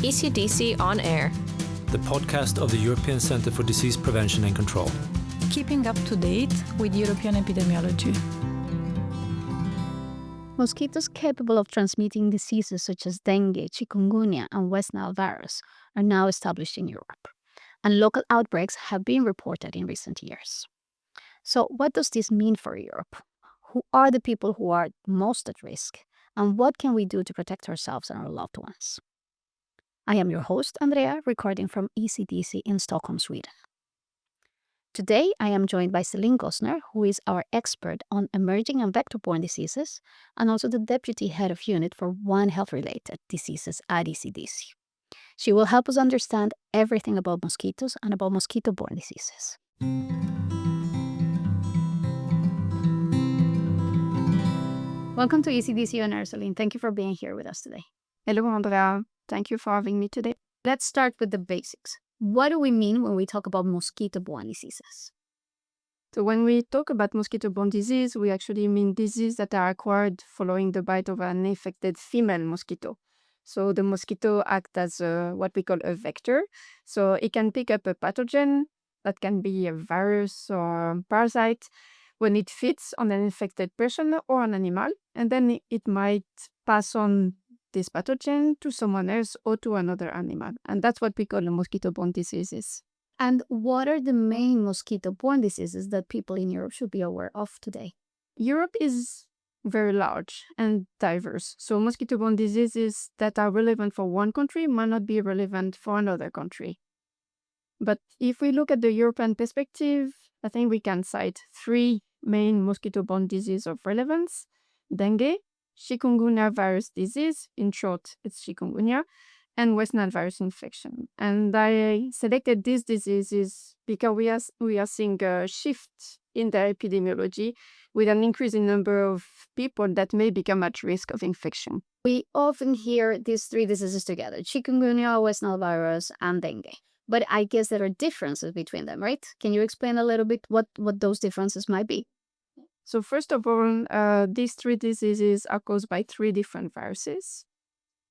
ECDC On Air, the podcast of the European Centre for Disease Prevention and Control. Keeping up to date with European epidemiology. Mosquitoes capable of transmitting diseases such as dengue, chikungunya, and West Nile virus are now established in Europe, and local outbreaks have been reported in recent years. So what does this mean for Europe? Who are the people who are most at risk, and what can we do to protect ourselves and our loved ones? I am your host, Andrea, recording from ECDC in Stockholm, Sweden. Today, I am joined by Céline Gossner, who is our expert on emerging and vector-borne diseases, and also the Deputy Head of Unit for One Health-Related Diseases at ECDC. She will help us understand everything about mosquitoes and about mosquito-borne diseases. Welcome to ECDC On Air, Céline. Thank you for being here with us today. Hello, Andrea. Thank you for having me today. Let's start with the basics. What do we mean when we talk about mosquito-borne diseases? So when we talk about mosquito-borne disease, we actually mean diseases that are acquired following the bite of an infected female mosquito. So the mosquito acts as what we call a vector. So it can pick up a pathogen that can be a virus or a parasite when it feeds on an infected person or an animal, and then it might pass on this pathogen to someone else or to another animal. And that's what we call the mosquito-borne diseases. And what are the main mosquito-borne diseases that people in Europe should be aware of today? Europe is very large and diverse. So mosquito-borne diseases that are relevant for one country might not be relevant for another country. But if we look at the European perspective, I think we can cite three main mosquito-borne diseases of relevance: dengue, Chikungunya virus disease, in short, it's chikungunya, and West Nile virus infection. And I selected these diseases because we are seeing a shift in their epidemiology with an increasing number of people that may become at risk of infection. We often hear these three diseases together: chikungunya, West Nile virus, and dengue. But I guess there are differences between them, right? Can you explain a little bit what those differences might be? So first of all, these three diseases are caused by three different viruses: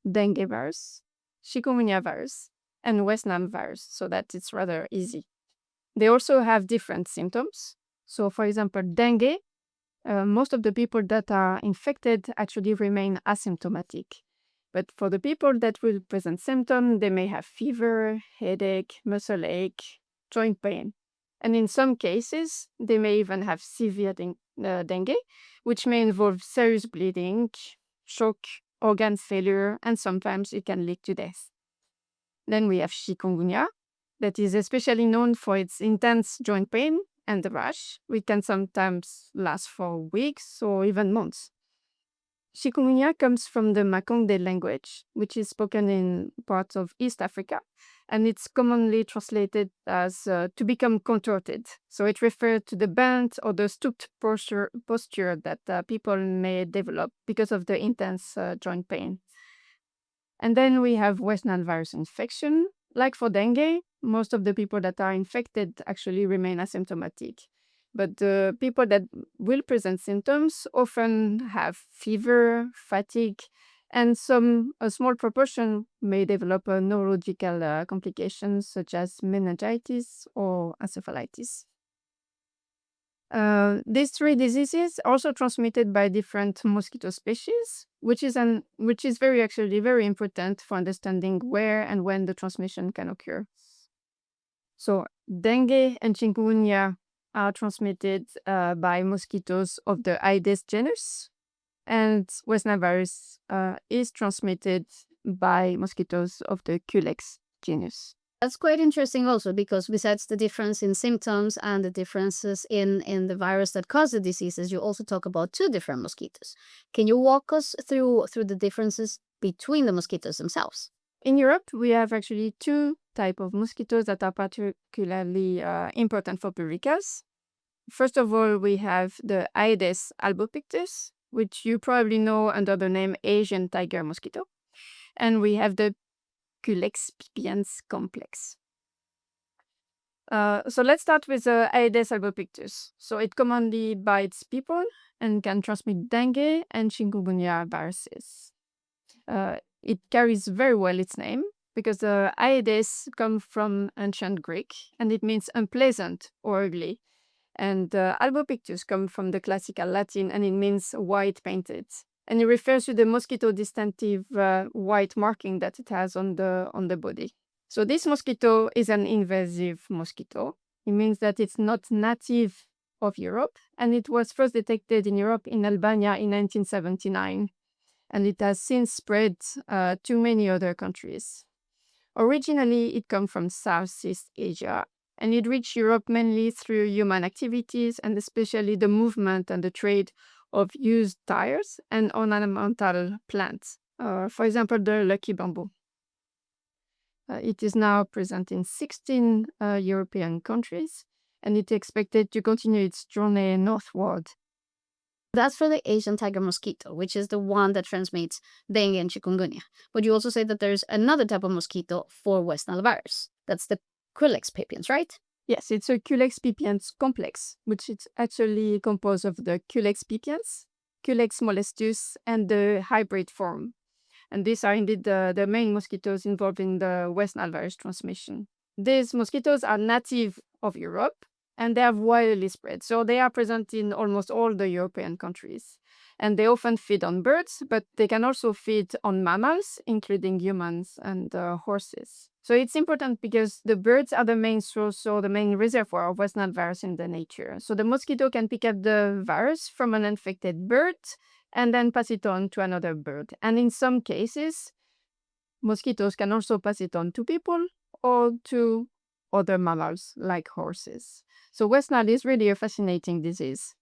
dengue virus, chikungunya virus, and West Nile virus, so that it's rather easy. They also have different symptoms. So for example, dengue, most of the people that are infected actually remain asymptomatic. But for the people that will present symptoms, they may have fever, headache, muscle ache, joint pain. And in some cases, they may even have severe dengue, which may involve serious bleeding, shock, organ failure, and sometimes it can lead to death. Then we have chikungunya, that is especially known for its intense joint pain and the rash, which can sometimes last for weeks or even months. Chikungunya comes from the Makonde language, which is spoken in parts of East Africa, and it's commonly translated as to become contorted. So it refers to the bent or the stooped posture that people may develop because of the intense joint pain. And then we have West Nile virus infection. Like for dengue, most of the people that are infected actually remain asymptomatic. But the people that will present symptoms often have fever, fatigue, and a small proportion may develop neurological complications such as meningitis or encephalitis. These three diseases are also transmitted by different mosquito species, which is very important for understanding where and when the transmission can occur. So dengue and chikungunya are transmitted by mosquitoes of the Aedes genus, and West Nile virus is transmitted by mosquitoes of the Culex genus. That's quite interesting also, because besides the difference in symptoms and the differences in the virus that cause the diseases, you also talk about two different mosquitoes. Can you walk us through the differences between the mosquitoes themselves? In Europe, we have actually two types of mosquitoes that are particularly important for public health. First of all, we have the Aedes albopictus, which you probably know under the name Asian tiger mosquito. And we have the Culex pipiens complex. So let's start with Aedes albopictus. So it commonly bites people and can transmit dengue and chikungunya viruses. It carries very well its name because Aedes comes from ancient Greek and it means unpleasant or ugly. And albopictus comes from the classical Latin and it means white painted. And it refers to the mosquito distinctive white marking that it has on the body. So this mosquito is an invasive mosquito. It means that it's not native of Europe, and it was first detected in Europe in Albania in 1979, and it has since spread to many other countries. Originally, it comes from Southeast Asia, and it reached Europe mainly through human activities, and especially the movement and the trade of used tires and ornamental plants. For example, the lucky bamboo. It is now present in 16 European countries, and it's expected to continue its journey northward. That's for the Asian tiger mosquito, which is the one that transmits dengue and chikungunya. But you also say that there's another type of mosquito for West Nile virus. That's the Culex pipiens, right? Yes, it's a Culex pipiens complex, which is actually composed of the Culex pipiens, Culex molestus, and the hybrid form. And these are indeed the main mosquitoes involved in the West Nile virus transmission. These mosquitoes are native of Europe and they have widely spread. So they are present in almost all the European countries. And they often feed on birds, but they can also feed on mammals, including humans and horses. So it's important because the birds are the main source or the main reservoir of West Nile virus in the nature. So the mosquito can pick up the virus from an infected bird and then pass it on to another bird. And in some cases, mosquitoes can also pass it on to people or to other mammals like horses. So West Nile is really a fascinating disease.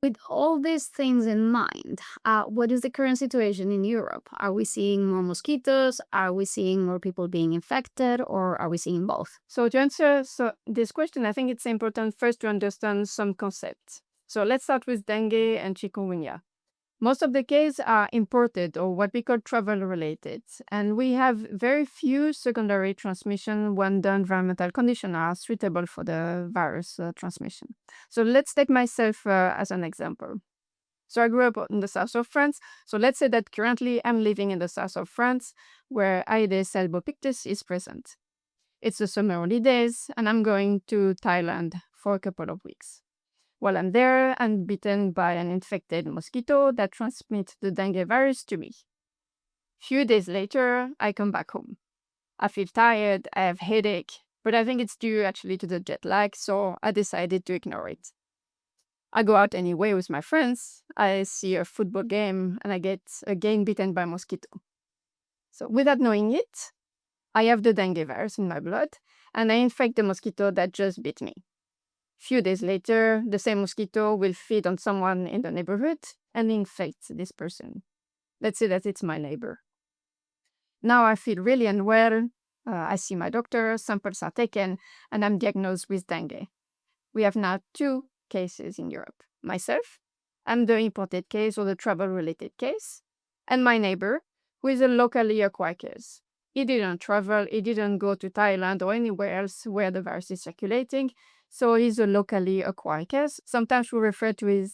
With all these things in mind, what is the current situation in Europe? Are we seeing more mosquitoes? Are we seeing more people being infected? Or are we seeing both? So to answer this question, I think it's important first to understand some concepts. So let's start with dengue and chikungunya. Most of the cases are imported or what we call travel related, and we have very few secondary transmission when the environmental conditions are suitable for the virus transmission. So let's take myself as an example. So I grew up in the south of France. So let's say that currently I'm living in the south of France where Aedes albopictus is present. It's the summer holidays and I'm going to Thailand for a couple of weeks. While I'm there, I'm bitten by an infected mosquito that transmits the dengue virus to me. Few days later, I come back home. I feel tired, I have headache, but I think it's due actually to the jet lag, so I decided to ignore it. I go out anyway with my friends, I see a football game, and I get again bitten by a mosquito. So without knowing it, I have the dengue virus in my blood, and I infect the mosquito that just bit me. Few days later, the same mosquito will feed on someone in the neighborhood and infect this person. Let's say that it's my neighbor. Now I feel really unwell. I see my doctor, samples are taken, and I'm diagnosed with dengue. We have now 2 cases in Europe. Myself, I'm the imported case or the travel-related case, and my neighbor, who is a locally acquired case. He didn't travel, he didn't go to Thailand or anywhere else where the virus is circulating, so he's a locally acquired case. Sometimes we refer to it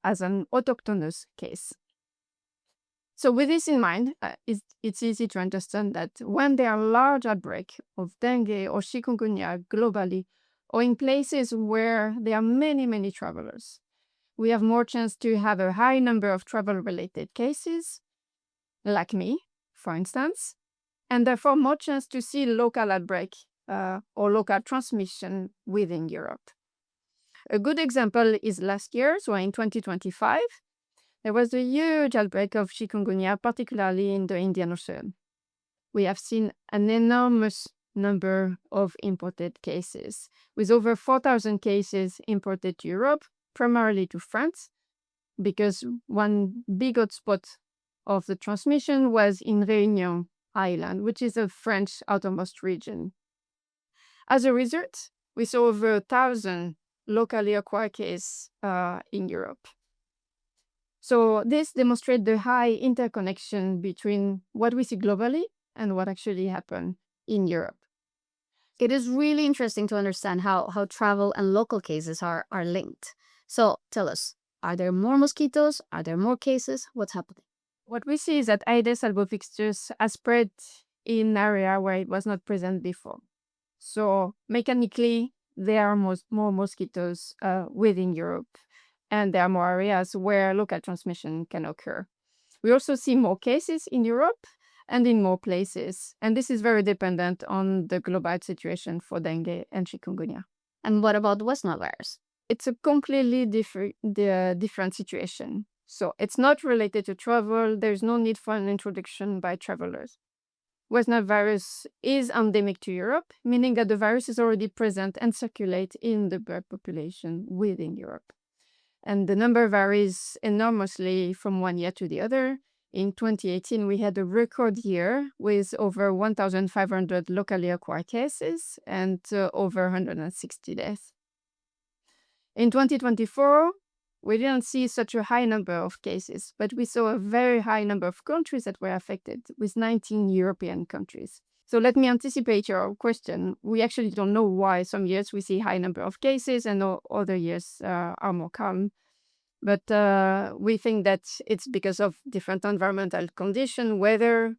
as an autochthonous case. So with this in mind, it's easy to understand that when there are large outbreaks of dengue or chikungunya globally, or in places where there are many, many travelers, we have more chance to have a high number of travel-related cases, like me, for instance, and therefore more chance to see local outbreak or local transmission within Europe. A good example is last year, so in 2025, there was a huge outbreak of chikungunya, particularly in the Indian Ocean. We have seen an enormous number of imported cases, with over 4,000 cases imported to Europe, primarily to France, because one big hotspot of the transmission was in Réunion Island, which is a French outermost region. As a result, we saw over 1,000 locally acquired cases in Europe. So this demonstrates the high interconnection between what we see globally and what actually happened in Europe. it is really interesting to understand how travel and local cases are linked. So tell us, are there more mosquitoes? Are there more cases? What's happening? What we see is that Aedes albopictus has spread in an area where it was not present before. So mechanically, there are more mosquitoes within Europe, and there are more areas where local transmission can occur. We also see more cases in Europe and in more places, and this is very dependent on the global situation for dengue and chikungunya. And what about West Nile virus? It's a completely different situation. So it's not related to travel. There's no need for an introduction by travelers. West Nile virus is endemic to Europe, meaning that the virus is already present and circulate in the bird population within Europe. And the number varies enormously from one year to the other. In 2018, we had a record year with over 1,500 locally acquired cases and over 160 deaths. In 2024, we didn't see such a high number of cases, but we saw a very high number of countries that were affected, with 19 European countries. So let me anticipate your question. We actually don't know why some years we see high number of cases and other years are more calm. But we think that it's because of different environmental conditions, weather,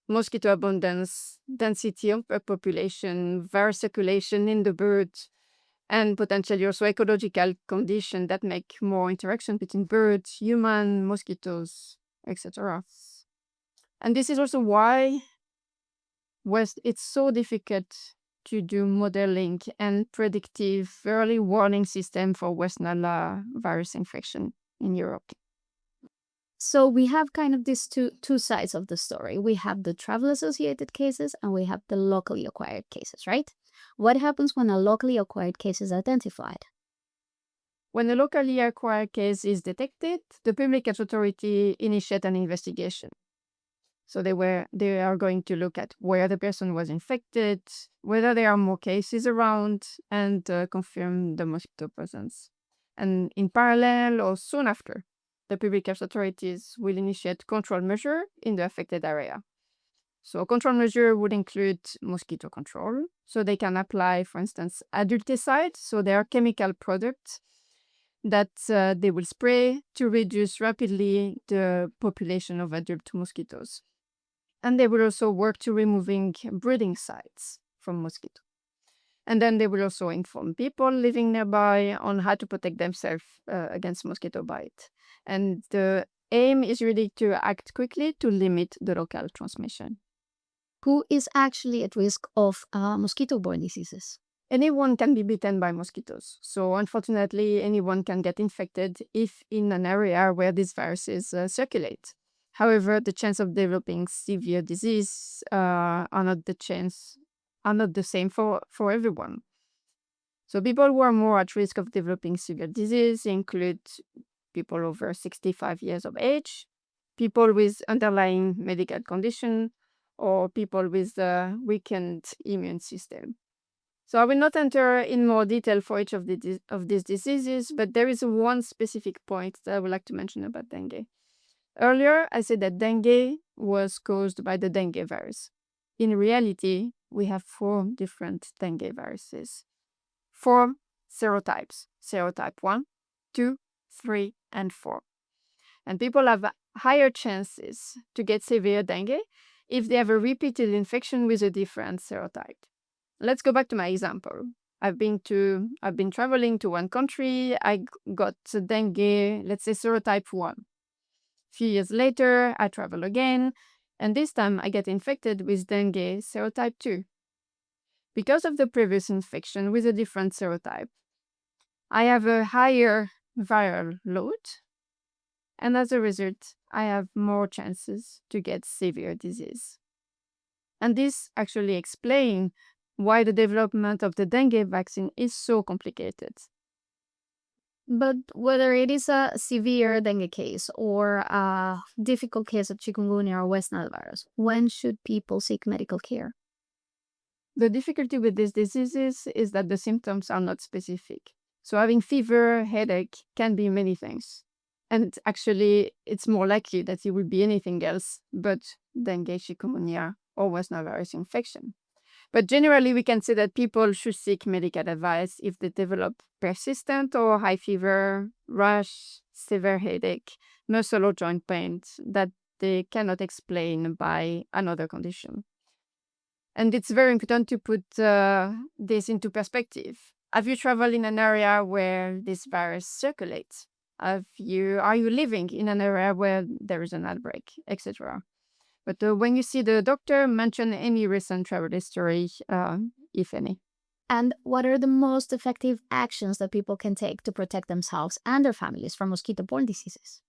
mosquito abundance, density of a population, virus circulation in the bird, and potentially also ecological conditions that make more interaction between birds, human, mosquitoes, etc. And this is also why it's so difficult to do modeling and predictive early warning system for West Nile virus infection in Europe. So we have kind of these two sides of the story. We have the travel-associated cases and we have the locally acquired cases, right? What happens when a locally acquired case is identified? When a locally acquired case is detected, the public health authority initiates an investigation. So they are going to look at where the person was infected, whether there are more cases around, and confirm the mosquito presence. And in parallel or soon after, the public health authorities will initiate control measure in the affected area. So a control measure would include mosquito control. So they can apply, for instance, adulticide. So there are chemical products that they will spray to reduce rapidly the population of adult mosquitoes. And they will also work to removing breeding sites from mosquito. And then they will also inform people living nearby on how to protect themselves against mosquito bite. And the aim is really to act quickly to limit the local transmission. Who is actually at risk of mosquito-borne diseases? Anyone can be bitten by mosquitoes. So unfortunately, anyone can get infected if in an area where these viruses circulate. However, the chance of developing severe disease are not the same for everyone. So people who are more at risk of developing severe disease include people over 65 years of age, people with underlying medical condition, or people with a weakened immune system. So I will not enter in more detail for each of these diseases, but there is one specific point that I would like to mention about dengue. Earlier, I said that dengue was caused by the dengue virus. In reality, we have 4 different dengue viruses. 4 serotypes: serotype 1, 2, 3, and 4. And people have higher chances to get severe dengue if they have a repeated infection with a different serotype. Let's go back to my example. I've been traveling to one country. I got dengue, let's say serotype 1. A few years later, I travel again, and this time I get infected with dengue serotype 2. Because of the previous infection with a different serotype, I have a higher viral load, and as a result, I have more chances to get severe disease. And this actually explains why the development of the dengue vaccine is so complicated. But whether it is a severe dengue case or a difficult case of chikungunya or West Nile virus, when should people seek medical care? The difficulty with these diseases is that the symptoms are not specific. So having fever, headache can be many things. And actually, it's more likely that it will be anything else but dengue, chikungunya, or West Nile virus infection. But generally, we can say that people should seek medical advice if they develop persistent or high fever, rash, severe headache, muscle or joint pains that they cannot explain by another condition. And it's very important to put this into perspective. Have you traveled in an area where this virus circulates? Are you living in an area where there is an outbreak, etc.? But when you see the doctor, mention any recent travel history, if any. And what are the most effective actions that people can take to protect themselves and their families from mosquito-borne diseases?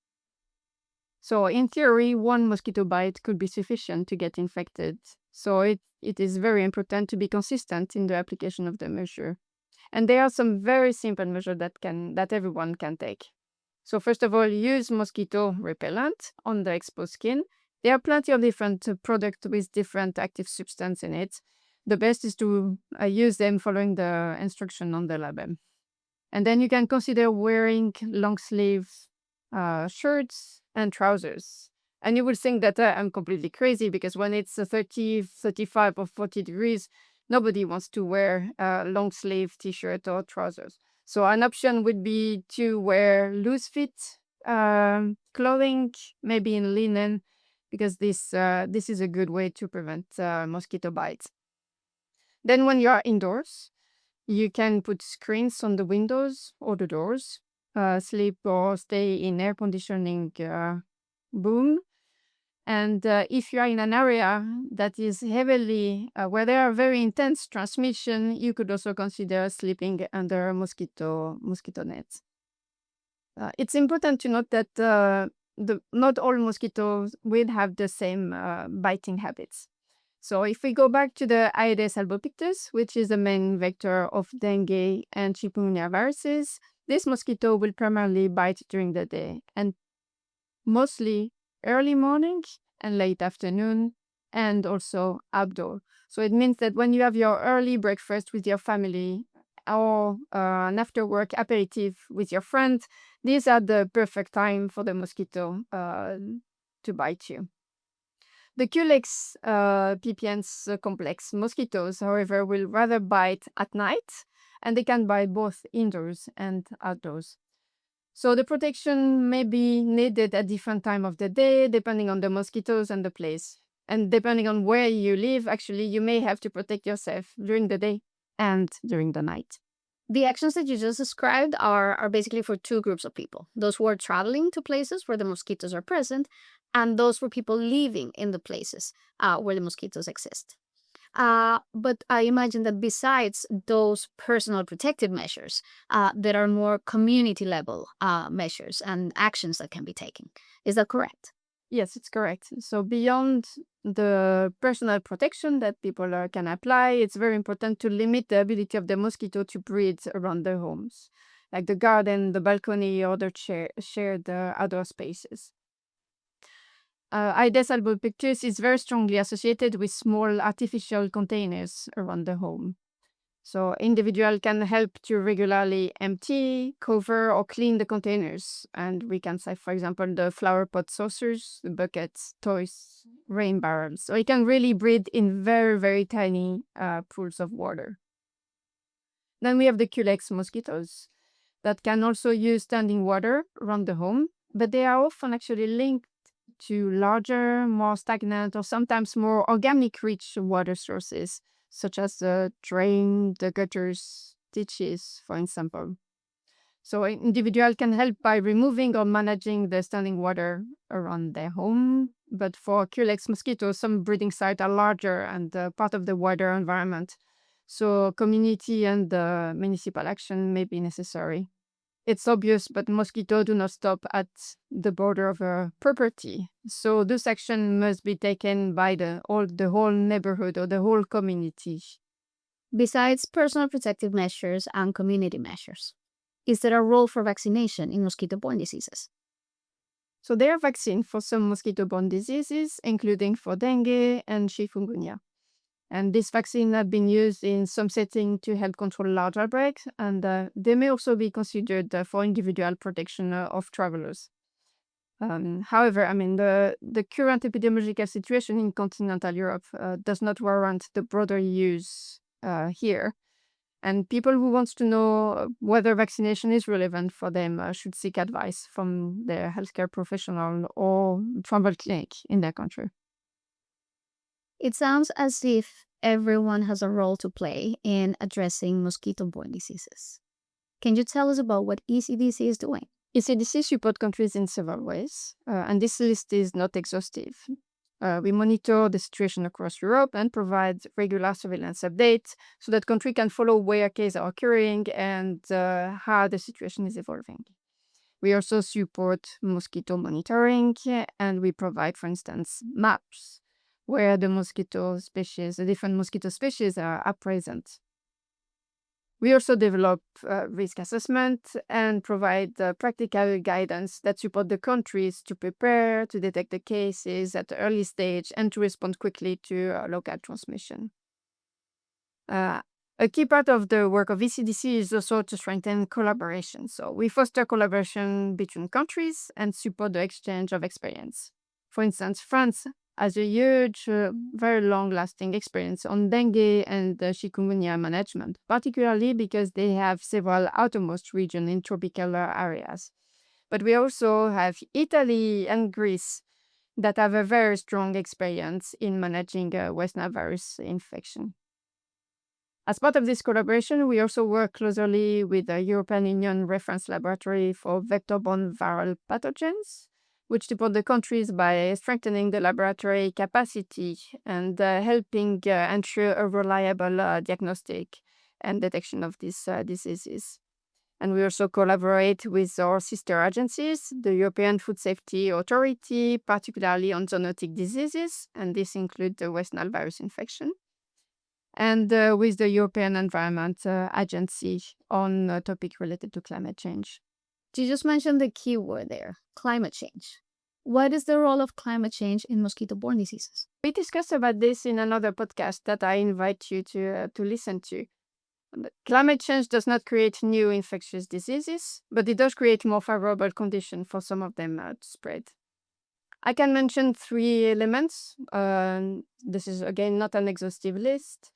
So in theory, one mosquito bite could be sufficient to get infected. So it is very important to be consistent in the application of the measure. And there are some very simple measures that everyone can take. So first of all, use mosquito repellent on the exposed skin. There are plenty of different products with different active substance in it. The best is to use them following the instruction on the label. And then you can consider wearing long sleeve shirts and trousers. And you will think that I'm completely crazy because when it's 30, 35 or 40 degrees, nobody wants to wear a long sleeve t-shirt or trousers. So an option would be to wear loose fit clothing, maybe in linen, because this is a good way to prevent mosquito bites. Then when you are indoors, you can put screens on the windows or the doors, sleep or stay in air conditioning room. And if you are in an area that is heavily, where there are very intense transmission, you could also consider sleeping under mosquito nets. It's important to note that not all mosquitoes will have the same biting habits. So if we go back to the Aedes albopictus, which is the main vector of dengue and chikungunya viruses, this mosquito will primarily bite during the day and mostly early morning and late afternoon, and also outdoor. So it means that when you have your early breakfast with your family or an after work aperitif with your friends, these are the perfect time for the mosquito to bite you. The Culex pipiens complex mosquitoes, however, will rather bite at night, and they can bite both indoors and outdoors. So the protection may be needed at different time of the day, depending on the mosquitoes and the place. And depending on where you live, actually, you may have to protect yourself during the day and during the night. The actions that you just described are basically for two groups of people. Those who are traveling to places where the mosquitoes are present, and those for people living in the places where the mosquitoes exist. But I imagine that besides those personal protective measures, there are more community level measures and actions that can be taken. Is that correct? Yes, it's correct. So beyond the personal protection that people can apply, it's very important to limit the ability of the mosquito to breed around their homes, like the garden, the balcony, or the shared outdoor spaces. Aedes albopictus is very strongly associated with small artificial containers around the home. So individual can help to regularly empty, cover, or clean the containers. And we can say, for example, the flower pot saucers, the buckets, toys, rain barrels. So it can really breed in very, very tiny pools of water. Then we have the Culex mosquitoes that can also use standing water around the home, but they are often actually linked to larger, more stagnant, or sometimes more organic-rich water sources, such as the drain, the gutters, ditches, for example. So an individual can help by removing or managing the standing water around their home. But for Culex mosquitoes, some breeding sites are larger and part of the wider environment. So community and municipal action may be necessary. It's obvious, but mosquitoes do not stop at the border of a property. So this action must be taken by the whole neighborhood or the whole community. Besides personal protective measures and community measures, is there a role for vaccination in mosquito-borne diseases? So there are vaccines for some mosquito-borne diseases, including for dengue and chikungunya. And these vaccines have been used in some settings to help control large outbreaks, and they may also be considered for individual protection of travelers. However, the current epidemiological situation in continental Europe does not warrant the broader use here. And people who want to know whether vaccination is relevant for them should seek advice from their healthcare professional or travel clinic in their country. It sounds as if everyone has a role to play in addressing mosquito-borne diseases. Can you tell us about what ECDC is doing? ECDC support countries in several ways, and this list is not exhaustive. We monitor the situation across Europe and provide regular surveillance updates so that country can follow where cases are occurring and how the situation is evolving. We also support mosquito monitoring, and we provide, for instance, maps where the different mosquito species are present. We also develop risk assessment and provide practical guidance that support the countries to prepare, to detect the cases at the early stage, and to respond quickly to local transmission. A key part of the work of ECDC is also to strengthen collaboration. So we foster collaboration between countries and support the exchange of experience. For instance, France has a huge, very long-lasting experience on dengue and chikungunya management, particularly because they have several outermost regions in tropical areas. But we also have Italy and Greece that have a very strong experience in managing West Nile virus infection. As part of this collaboration, we also work closely with the European Union Reference Laboratory for Vector-borne viral pathogens, which support the countries by strengthening the laboratory capacity and helping ensure a reliable diagnostic and detection of these diseases. And we also collaborate with our sister agencies, the European Food Safety Authority, particularly on zoonotic diseases, and this includes the West Nile virus infection, and with the European Environment Agency on a topic related to climate change. You just mentioned the key word there, climate change. What is the role of climate change in mosquito-borne diseases? We discussed about this in another podcast that I invite you to listen to. Climate change does not create new infectious diseases, but it does create more favorable conditions for some of them to spread. I can mention 3 elements. This is, again, not an exhaustive list.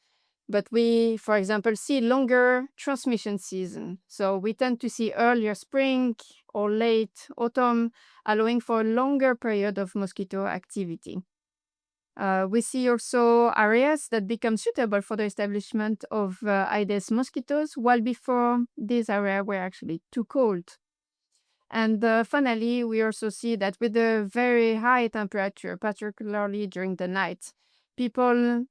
But we, for example, see longer transmission season. So we tend to see earlier spring or late autumn, allowing for a longer period of mosquito activity. We see also areas that become suitable for the establishment of Aedes mosquitoes, while before these areas were actually too cold. And finally, we also see that with the very high temperature, particularly during the night, people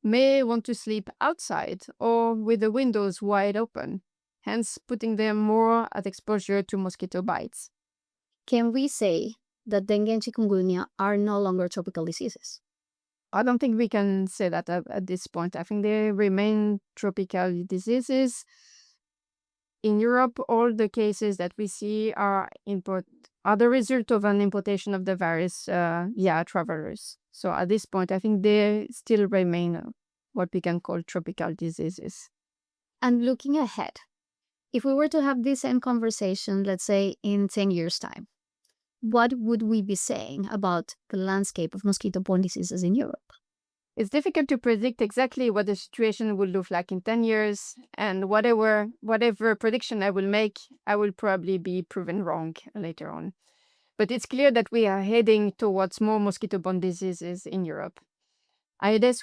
may want to sleep outside or with the windows wide open, hence putting them more at exposure to mosquito bites. Can we say that dengue and chikungunya are no longer tropical diseases? I don't think we can say that at this point. I think they remain tropical diseases. In Europe, all the cases that we see are the result of an importation of the virus travelers. So at this point, I think they still remain what we can call tropical diseases. And looking ahead, if we were to have this same conversation, let's say in 10 years' time, what would we be saying about the landscape of mosquito-borne diseases in Europe? It's difficult to predict exactly what the situation will look like in 10 years, and whatever prediction I will make, I will probably be proven wrong later on. But it's clear that we are heading towards more mosquito-borne diseases in Europe. Aedes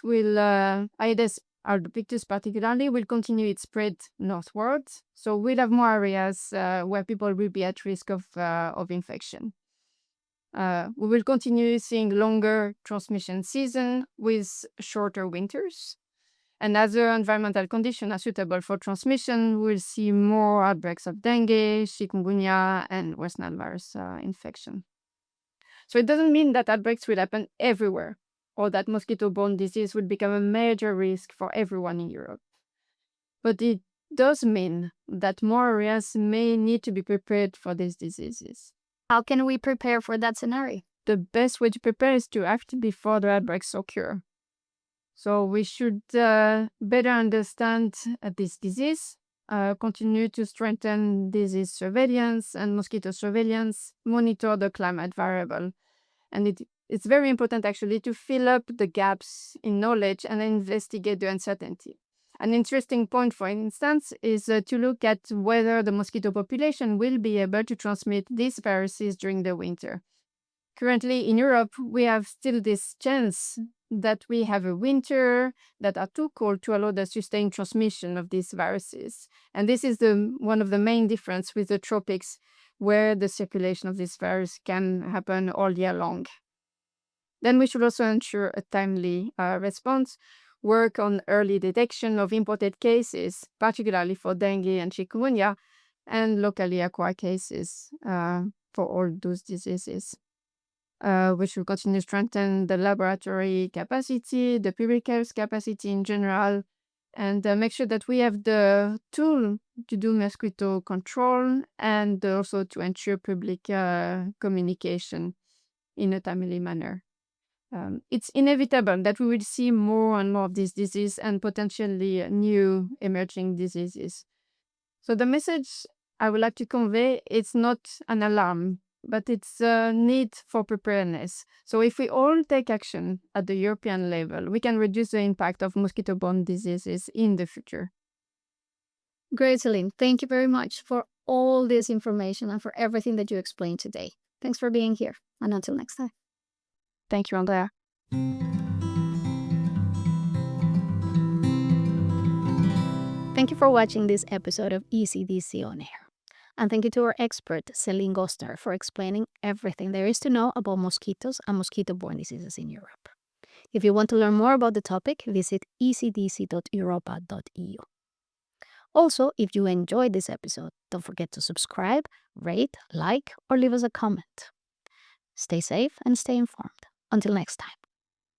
albopictus particularly will continue its spread northwards, so we'll have more areas where people will be at risk of infection. We will continue seeing longer transmission season with shorter winters. And as the environmental conditions are suitable for transmission, we'll see more outbreaks of dengue, chikungunya, and West Nile virus infection. So it doesn't mean that outbreaks will happen everywhere, or that mosquito-borne disease will become a major risk for everyone in Europe. But it does mean that more areas may need to be prepared for these diseases. How can we prepare for that scenario? The best way to prepare is to act before the outbreaks occur. So we should better understand this disease continue to strengthen disease surveillance and mosquito surveillance, monitor the climate variable. And it's very important actually to fill up the gaps in knowledge and investigate the uncertainty. An interesting point, for instance, is to look at whether the mosquito population will be able to transmit these viruses during the winter. Currently in Europe, we have still this chance that we have a winter that are too cold to allow the sustained transmission of these viruses. And this is one of the main difference with the tropics, where the circulation of this virus can happen all year long. Then we should also ensure a timely response, work on early detection of imported cases, particularly for dengue and chikungunya, and locally acquired cases for all those diseases. We should continue to strengthen the laboratory capacity, the public health capacity in general, and make sure that we have the tool to do mosquito control and also to ensure public communication in a timely manner. It's inevitable that we will see more and more of this disease and potentially new emerging diseases. So the message I would like to convey, it's not an alarm, but it's a need for preparedness. So if we all take action at the European level, we can reduce the impact of mosquito-borne diseases in the future. Great, Céline. Thank you very much for all this information and for everything that you explained today. Thanks for being here. And until next time. Thank you, Andrea. Thank you for watching this episode of ECDC On Air. And thank you to our expert, Céline Gossner, for explaining everything there is to know about mosquitoes and mosquito-borne diseases in Europe. If you want to learn more about the topic, visit ecdc.europa.eu. Also, if you enjoyed this episode, don't forget to subscribe, rate, like, or leave us a comment. Stay safe and stay informed. Until next time.